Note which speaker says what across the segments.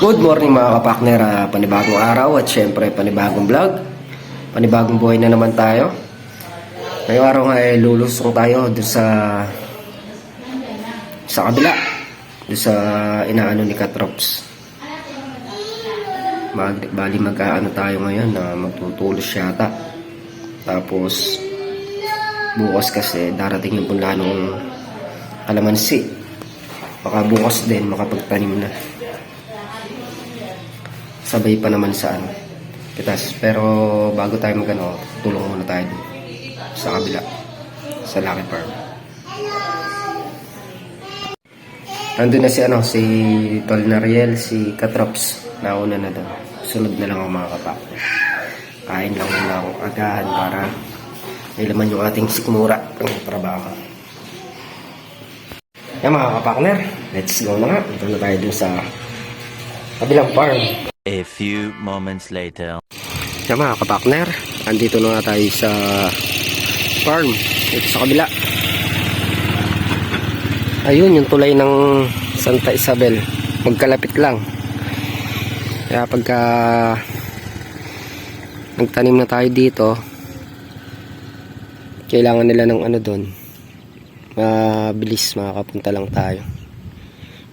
Speaker 1: Good morning mga kapakner, panibagong araw at syempre panibagong vlog, panibagong buhay na naman tayo. Ngayong araw nga ay lulusong tayo doon sa kabila, doon sa inaano ni Katrops. Bali mag-aano tayo ngayon na magtutulos yata. Tapos bukas kasi darating yung punlanong kalamansi. Baka bukas din makapagtanim na. Sabay pa naman sa ano kitas. Pero bago tayo magano, tulong muna tayo dun sa kabila, sa Lucky Farm. Nandun na si Tol Nariel, si Katrops. Nauna na doon. Sunod na lang ako mga kapak. Kain lang muna ako agahan para may laman yung ating sikmura ng trabaho. Yan mga kapakner, let's go na nga. Ito na tayo dun sa kabilang farm.
Speaker 2: A few moments later.
Speaker 1: Yan mga kapakner, andito na nga tayo sa farm. Ito sa kabila. Ayun yung tulay ng Santa Isabel. Magkalapit lang. Kaya pagka nagtanim na tayo dito, kailangan nila ng ano doon. Mabilis makakapunta lang tayo.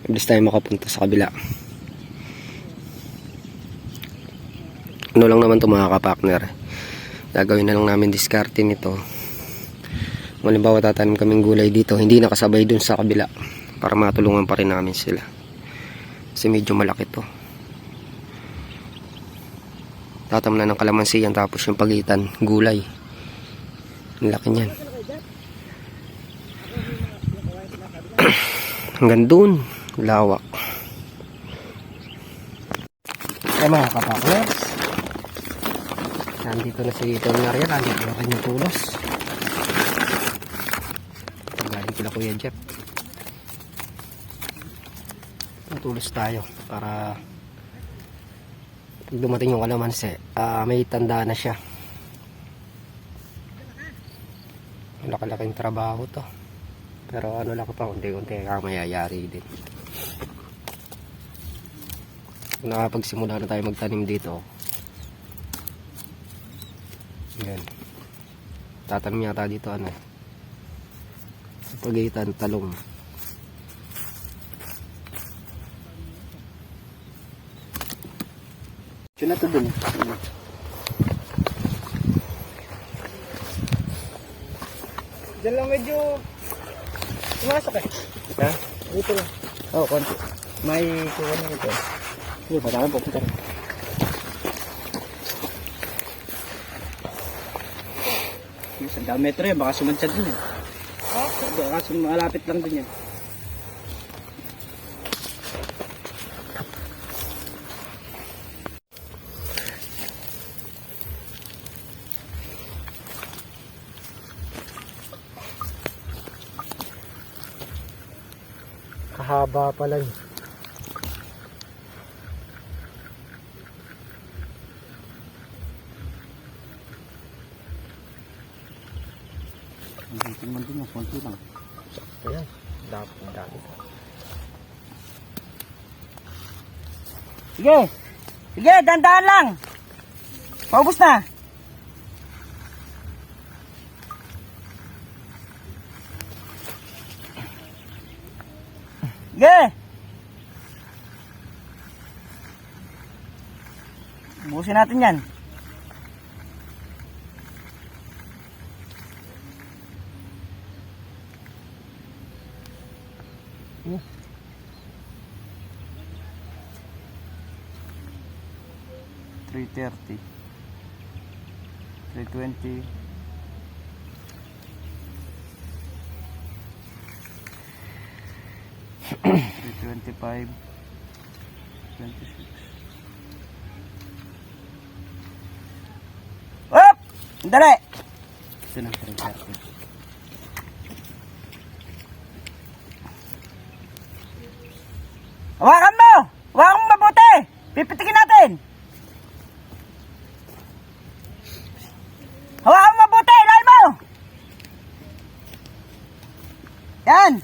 Speaker 1: Mabilis tayo makapunta sa kabila. Ano lang naman ito mga kapakner, gagawin na lang namin diskarte nito. Halimbawa tatanim kaming gulay dito, hindi nakasabay dun sa kabila, para matulungan pa rin namin sila kasi medyo malaki to. Tatamnan ng kalamansi yan, tapos yung pagitan gulay. Ang laki niyan. Hanggang dun lawak. Ay mga kapakner, nandito na si Tol Nariel, nandito na kanyang tulos. Galing kila Kuya Jeff. Tulos tayo para pag dumating yung kalamansi, may tanda na siya. Malaki-laking trabaho to, pero ano lang pa, unti-unti mayayari din. Nakapagsimula na tayo magtanim dito. Yan. Tatanim yata dito ano, sa pagitan talong. Diyan na to dun. Diyan lang medyo pumasok eh. Ha? Dito lang. Oo, konti. May kuha na ito. Sige, patama po. Isang metro yan, baka sumansad din yan. Baka malapit lang din yan. Kahaba pala yun. Tingnan din mo, konti lang. Ayan, dami. Sige, dandahan lang. Paubos na. Sige. Ubusin natin yan. $330, $320, $325, $26. Up! Dali! Ito na, $330. Hawakan mo! Hawakan mo mabuti! Pipitikin natin! Hawakan mo mabuti! Ilahin mo! Yan!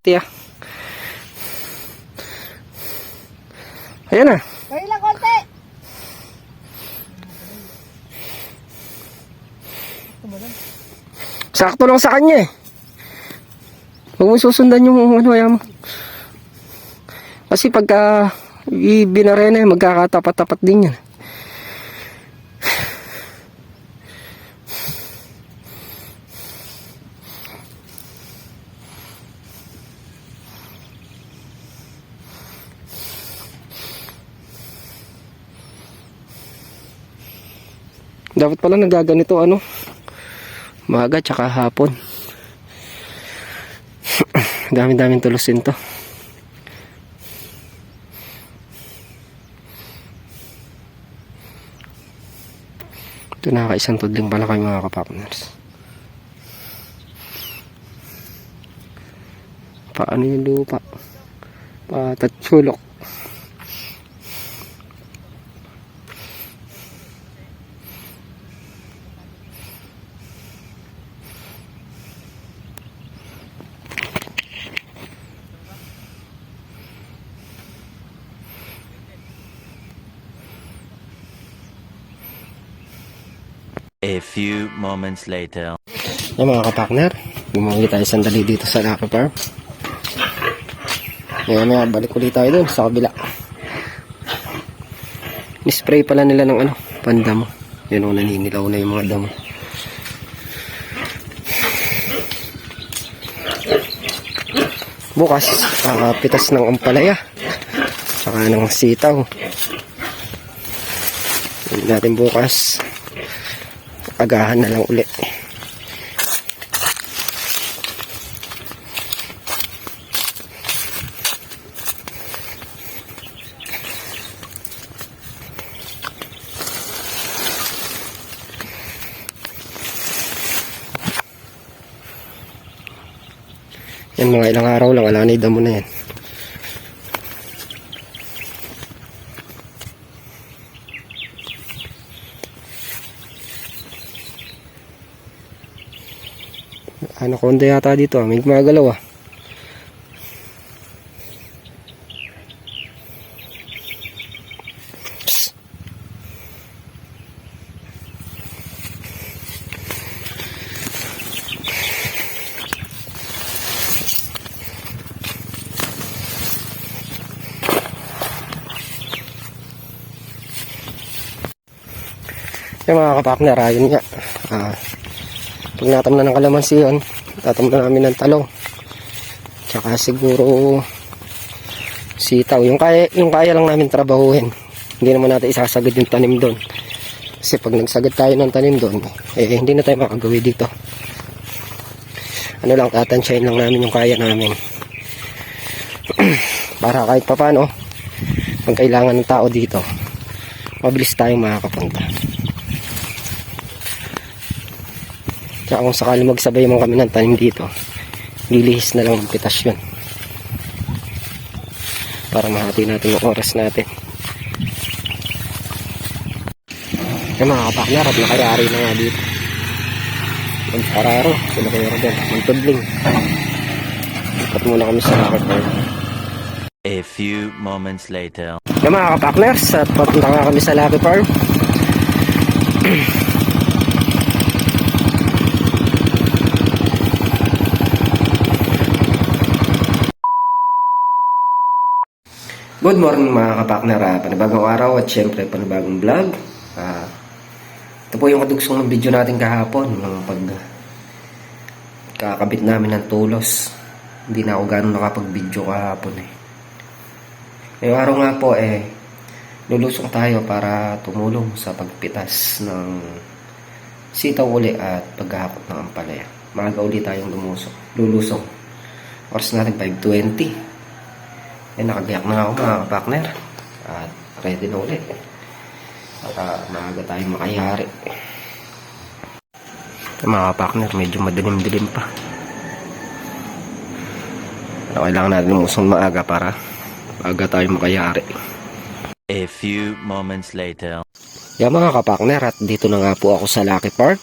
Speaker 1: Tiya. Ayan na.
Speaker 3: Kaya lang konti.
Speaker 1: Sakto lang sa kanya eh. Huwag mo susundan yung ano ayaw mo. Kasi pagka ibinarena magkakatapat-tapat din yan. Dapat pala nagaganito ano, maga tsaka hapon. Dami-daming tulusin to. Ito nakakaisang tudling pala kayo mga kapakners. Paano yung lupa? Patatsulok.
Speaker 2: A few moments later.
Speaker 1: Yan mga kapakner, gumawa tayo sandali dito sa Lucky Farm. Maya balik ulit tayo dun sa kabila. Nispray pala nila ng ano, pandamo. Yan o, naninilaw na yung mga damo. Bukas, pitas ng ampalaya saka ng sitaw. Yan natin bukas, agahan na lang ulit. Yan mga ilang araw lang, ala na yung damo na yan. Anaconda yata dito, may gumagalaw ah. Psst. Yung mga kapakner, ayun nga. Pag natamnan ng kalamansi yun, tatamnan namin ng talong. Tsaka siguro sitaw. Yung kaya lang namin trabahuhin. Hindi naman natin isasagad yung tanim doon. Kasi pag nagsagad tayo ng tanim doon, hindi na tayo makagawi dito. Ano lang, tatansyahin lang namin yung kaya namin. Para kahit papano, pag kailangan ng tao dito, mabilis tayong makakapunta. Kaya kung sakali magsabay man kami ng tanim dito, lilihis na lang magpitas yun. Para mahati natin yung oras natin. Yung mga kapakner at nakayari na nga dito. Ang pararo, sila kayo rin. Ang tudling. Ikat muna kami sa Lucky Farm.
Speaker 2: A few moments later.
Speaker 1: Yung mga kapakners, at papunta nga kami sa Lucky Farm. Good morning mga kapakner, panibagong araw at syempre panibagong vlog. Ito po yung kadugsong ng video natin kahapon, ng pagkakabit namin ng tulos. Hindi na ako gano'ng nakapag-video kahapon Ngayong araw nga po lulusong tayo para tumulong sa pagpitas ng sitaw uli at paghahakot ng ampalaya. Maaga uli tayong lulusong. Oras natin 5:20. Nakagayak na ako mga partner. At ready na uli. At maaga tayong makayari. Mga partner, medyo madilim-dilim pa. Kailangan natin lumusong maaga para maaga tayong makayari.
Speaker 2: A few moments later.
Speaker 1: Yan mga kapakner, at dito na nga po ako sa Lucky Park.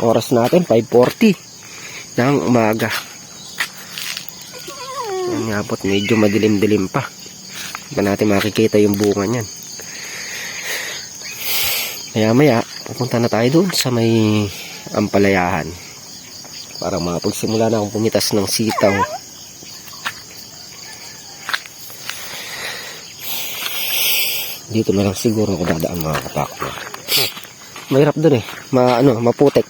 Speaker 1: Oras natin 5:40 ng umaga. Yan nga po, medyo madilim-dilim pa. Ba natin makikita yung bunga niyan. Maya pupunta na tayo doon sa may ampalayahan para makapagsimula na akong pumitas ng sitaw. Dito na lang siguro ako dadaan mga kapakner. Mahirap dun maputik.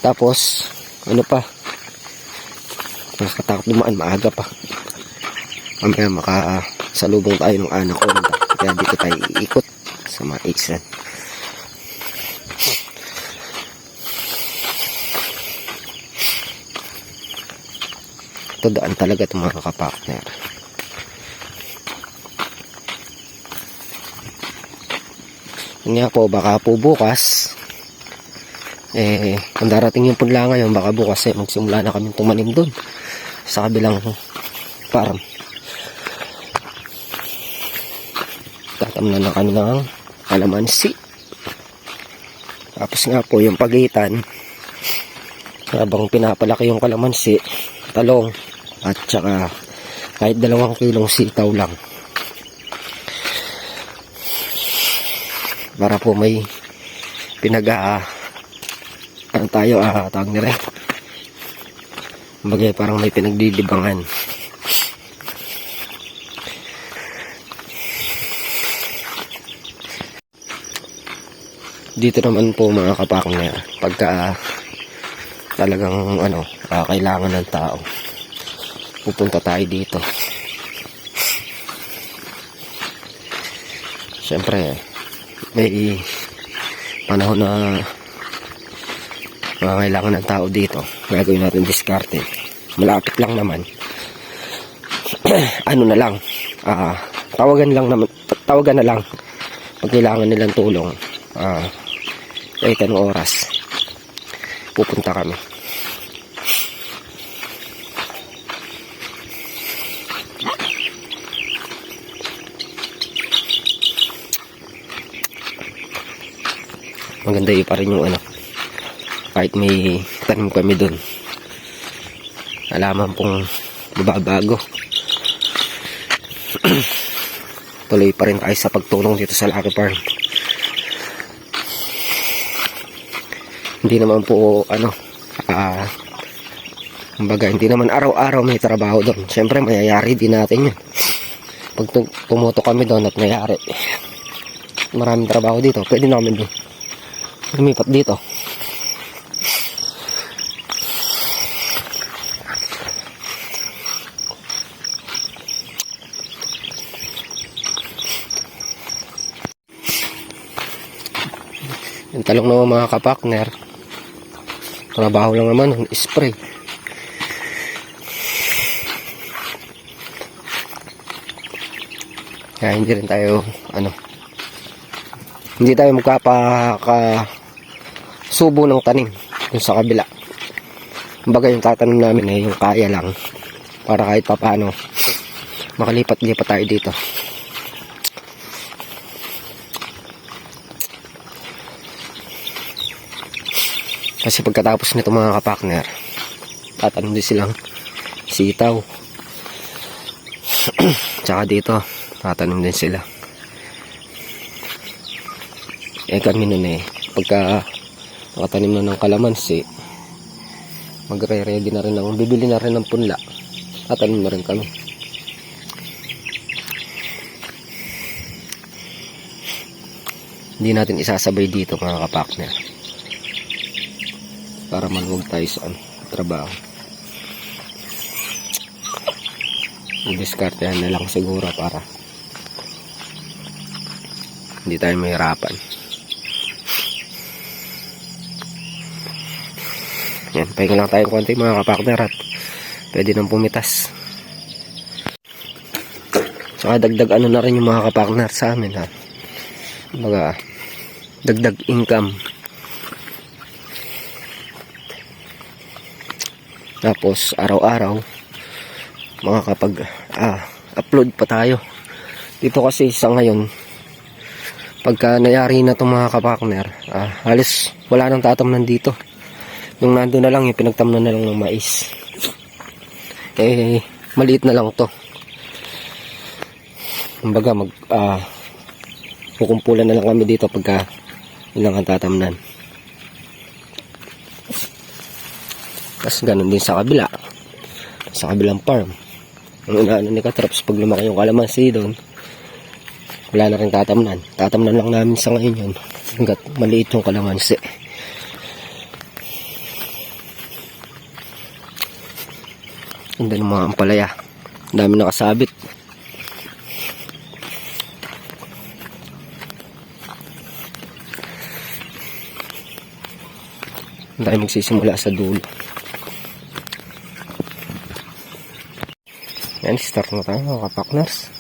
Speaker 1: Tapos pa, nakakatakot dumaan, maaga pa. Mamaya makasalubong tayo ng anaconda, kaya dito tayo iikot sa maisan. Ito daan talaga itong mga kapakner. Nga po, baka po bukas kung darating yung punla ngayon, baka bukas magsimula na kami tumanim doon sa kabilang farm. Tatamnan na kami ng kalamansi. Tapos nga po yung pagitan, habang pinapalaki yung kalamansi, talong at saka kahit 2 kilong sitaw lang, para po may tawag nila, bagay parang may pinagdidibangan. Dito naman po mga kapakner, pagka talagang kailangan ng tao, pupunta tayo dito. Siyempre may panahon na kailangan ng tao dito, gagawin natin diskarte. Malapit lang naman. Tawagan na lang pag kailangan nilang tulong. Kahit anong oras pupunta kami. Maganda pa rin yung kahit may tanim kami dun, alaman pong mababago. Tuloy pa rin tayo sa pagtulong dito sa Lucky Farm. Hindi naman po hindi naman araw-araw may trabaho doon. Siyempre mayayari din natin yun pag tumuto kami doon at mayayari. Maraming trabaho dito, pwede namin doon lumipat dito. Yung talong naman mga kapakner, trabaho lang naman ng spray. Kaya hindi rin tayo hindi tayo subo ng tanim yung sa kabila. Kumbaga yung tatanim namin yung kaya lang, para kahit papaano makalipat-lipat tayo dito. Kasi pagkatapos nito mga kapakner, tatanim din silang sitaw. Tsaka dito tatanim din sila. Kami nun pagka nakatanim na ng kalamansi, magre-ready na rin bibili na rin ng punla, tatanim na rin kami. Hindi natin isasabay dito mga kapakner, para maluwag tayo sa trabaho. Diskartehan na lang siguro para hindi tayo mahirapan. Yan, pahinga lang tayo konti mga kapakner at pwede nang pumitas. Saka dagdag ano na rin yung mga kapakner sa amin ha. Kumbaga, dagdag income. Tapos araw-araw makakapag-upload pa tayo. Dito kasi sa ngayon, pagka nayari na itong mga kapakner, halos wala nang tatamnan dito. Yung nandun na lang, yung pinagtamnan na lang ng mais. Maliit na lang to. Kumbaga pukumpulan na lang kami dito pagka ilang ang tatamnan. Tapos ganun din sa kabila, sa kabilang farm. Ang inaano ni Katraps, pag lumaki yung kalamansi doon, wala na rin tatamnan. Tatamnan lang namin sa ngayon yun hanggat maliit yung kalamansi. Ganda ng mga ampalaya, dami nakasabit. Hindi tayo magsisimula sa dulo. Yan, start na tayo mga kapakners.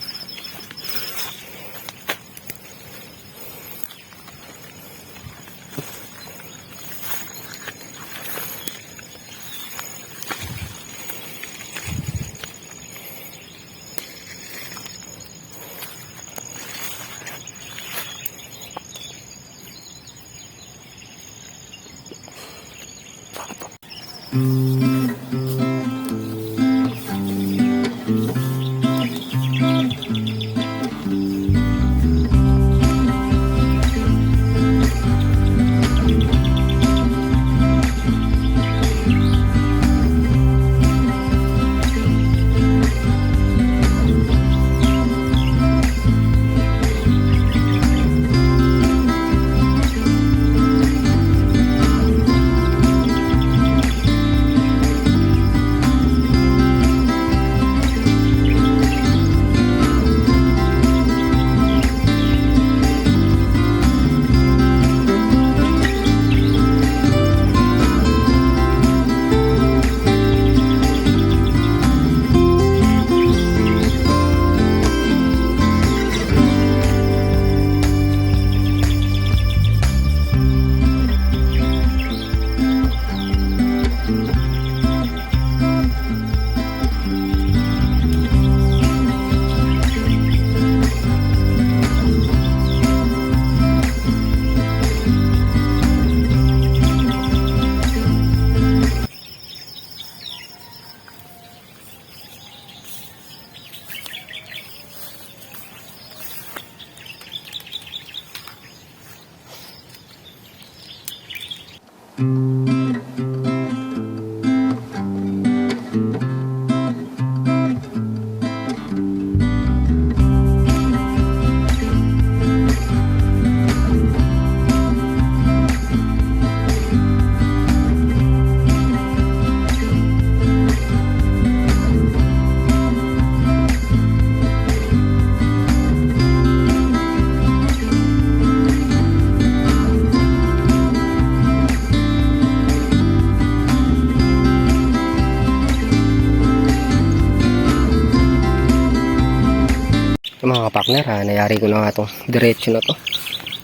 Speaker 1: Mga kapakner ha, nayari ko na nga itong diretso na to.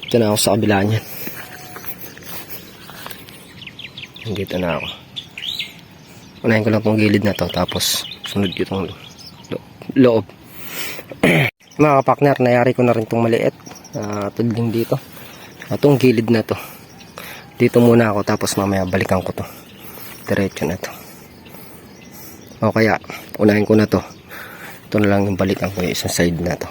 Speaker 1: Ito na ako sa kabila niyan. Dito na ako. Unahin ko lang itong gilid na to, tapos sunod ko itong loob. Mga kapakner, nayari ko na rin itong maliit tudling dito. Itong gilid na to, dito muna ako, tapos mamaya balikan ko to diretso na to. O kaya unahin ko na to, ito na lang yung balikan ko yung isang side na to.